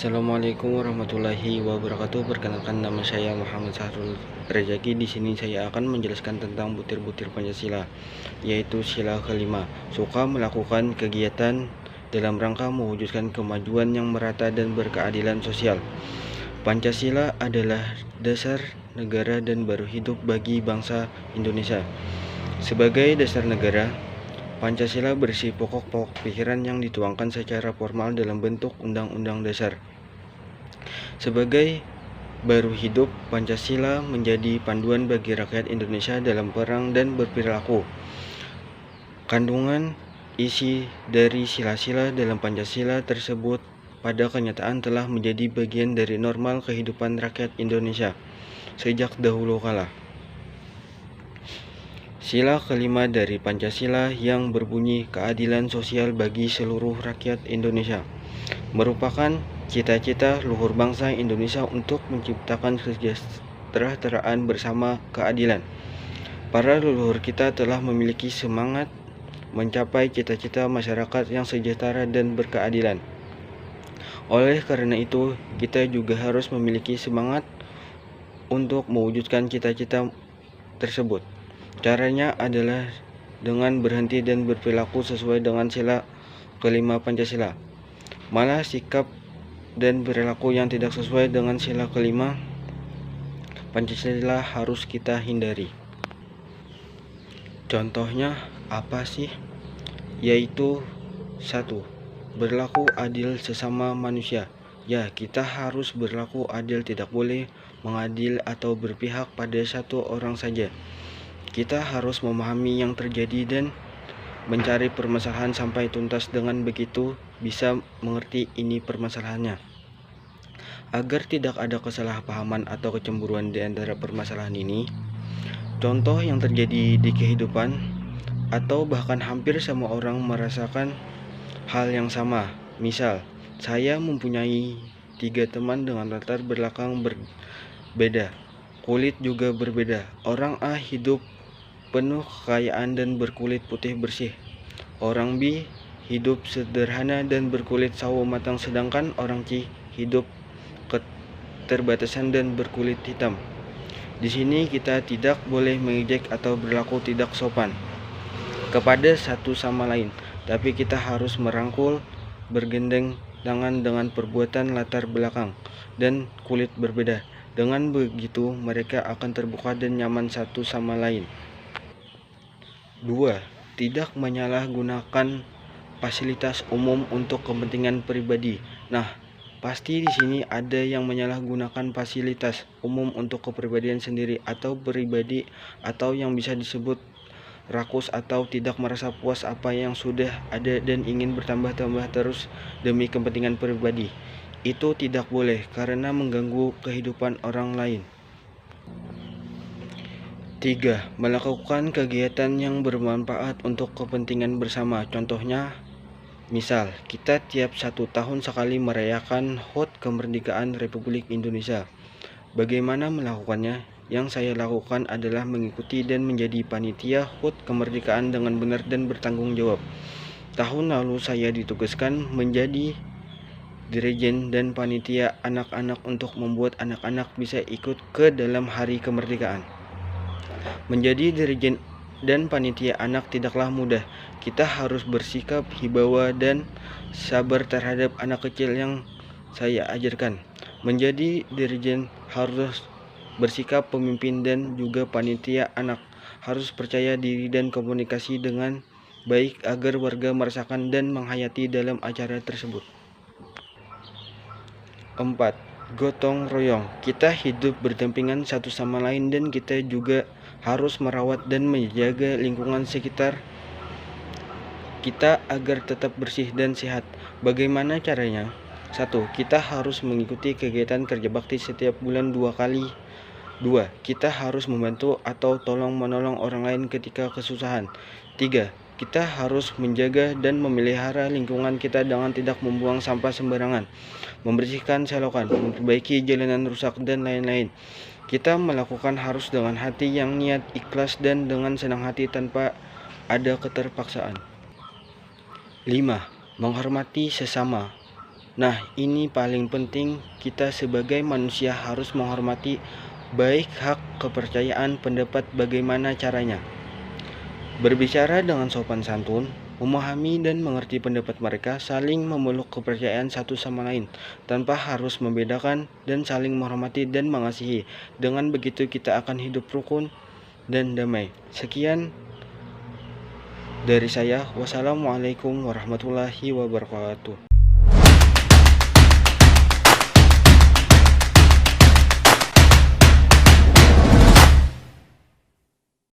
Assalamualaikum warahmatullahi wabarakatuh. Perkenalkan, nama saya Muhammad Sahrul Rejaki. Di sini saya akan menjelaskan tentang butir-butir Pancasila, yaitu sila kelima. Suka melakukan kegiatan dalam rangka mewujudkan kemajuan yang merata dan berkeadilan sosial. Pancasila adalah dasar negara dan baru hidup bagi bangsa Indonesia. Sebagai dasar negara, Pancasila berisi pokok-pokok pikiran yang dituangkan secara formal dalam bentuk Undang-Undang Dasar. Sebagai baru hidup, Pancasila menjadi panduan bagi rakyat Indonesia dalam perang dan berperilaku. Kandungan isi dari sila-sila dalam Pancasila tersebut pada kenyataan telah menjadi bagian dari normal kehidupan rakyat Indonesia sejak dahulu kala. Sila kelima dari Pancasila yang berbunyi keadilan sosial bagi seluruh rakyat Indonesia merupakan cita-cita luhur bangsa Indonesia untuk menciptakan kesejahteraan bersama keadilan. Para leluhur kita telah memiliki semangat mencapai cita-cita masyarakat yang sejahtera dan berkeadilan. Oleh karena itu, kita juga harus memiliki semangat untuk mewujudkan cita-cita tersebut. Caranya adalah dengan berhenti dan berperilaku sesuai dengan sila kelima Pancasila. Malah sikap dan perilaku yang tidak sesuai dengan sila kelima Pancasila harus kita hindari. Contohnya apa sih? Yaitu 1. Berlaku adil sesama manusia. Ya, kita harus berlaku adil, tidak boleh mengadil atau berpihak pada satu orang saja. Kita harus memahami yang terjadi dan mencari permasalahan sampai tuntas, dengan begitu bisa mengerti ini permasalahannya. Agar tidak ada kesalahpahaman atau kecemburuan di antara permasalahan ini, contoh yang terjadi di kehidupan atau bahkan hampir semua orang merasakan hal yang sama. Misal, saya mempunyai 3 teman dengan latar belakang berbeda, kulit juga berbeda. Orang A hidup penuh kekayaan dan berkulit putih bersih. Orang B hidup sederhana dan berkulit sawo matang, sedangkan orang C hidup keterbatasan dan berkulit hitam. Di sini kita tidak boleh mengejek atau berlaku tidak sopan kepada satu sama lain, tapi kita harus merangkul, bergandeng tangan dengan perbuatan latar belakang dan kulit berbeda. Dengan begitu mereka akan terbuka dan nyaman satu sama lain. 2. Tidak menyalahgunakan fasilitas umum untuk kepentingan pribadi. Nah, pasti di sini ada yang menyalahgunakan fasilitas umum untuk kepribadian sendiri atau pribadi, atau yang bisa disebut rakus atau tidak merasa puas apa yang sudah ada dan ingin bertambah-tambah terus demi kepentingan pribadi. Itu tidak boleh karena mengganggu kehidupan orang lain. 3. Melakukan kegiatan yang bermanfaat untuk kepentingan bersama. Contohnya, misal kita tiap 1 tahun sekali merayakan HUT kemerdekaan Republik Indonesia. Bagaimana melakukannya? Yang saya lakukan adalah mengikuti dan menjadi panitia HUT kemerdekaan dengan benar dan bertanggung jawab. Tahun lalu saya ditugaskan menjadi dirjen dan panitia anak-anak untuk membuat anak-anak bisa ikut ke dalam hari kemerdekaan. Menjadi dirjen dan panitia anak tidaklah mudah. Kita harus bersikap hibawa dan sabar terhadap anak kecil yang saya ajarkan. Menjadi dirjen harus bersikap pemimpin dan juga panitia anak harus percaya diri dan komunikasi dengan baik agar warga merasakan dan menghayati dalam acara tersebut. 4. Gotong royong. Kita hidup berdampingan satu sama lain dan kita juga harus merawat dan menjaga lingkungan sekitar kita agar tetap bersih dan sehat. Bagaimana caranya? 1. Kita harus mengikuti kegiatan kerja bakti setiap bulan 2 kali. 2. Kita harus membantu atau tolong menolong orang lain ketika kesusahan. 3. Kita harus menjaga dan memelihara lingkungan kita dengan tidak membuang sampah sembarangan, membersihkan selokan, memperbaiki jalanan rusak, dan lain-lain. Kita melakukan harus dengan hati yang niat, ikhlas, dan dengan senang hati tanpa ada keterpaksaan. 5. Menghormati sesama. Nah, ini paling penting, kita sebagai manusia harus menghormati baik hak, kepercayaan, pendapat, bagaimana caranya. Berbicara dengan sopan santun, memahami dan mengerti pendapat mereka, saling memeluk kepercayaan satu sama lain, tanpa harus membedakan dan saling menghormati dan mengasihi. Dengan begitu kita akan hidup rukun dan damai. Sekian dari saya. Wassalamualaikum warahmatullahi wabarakatuh.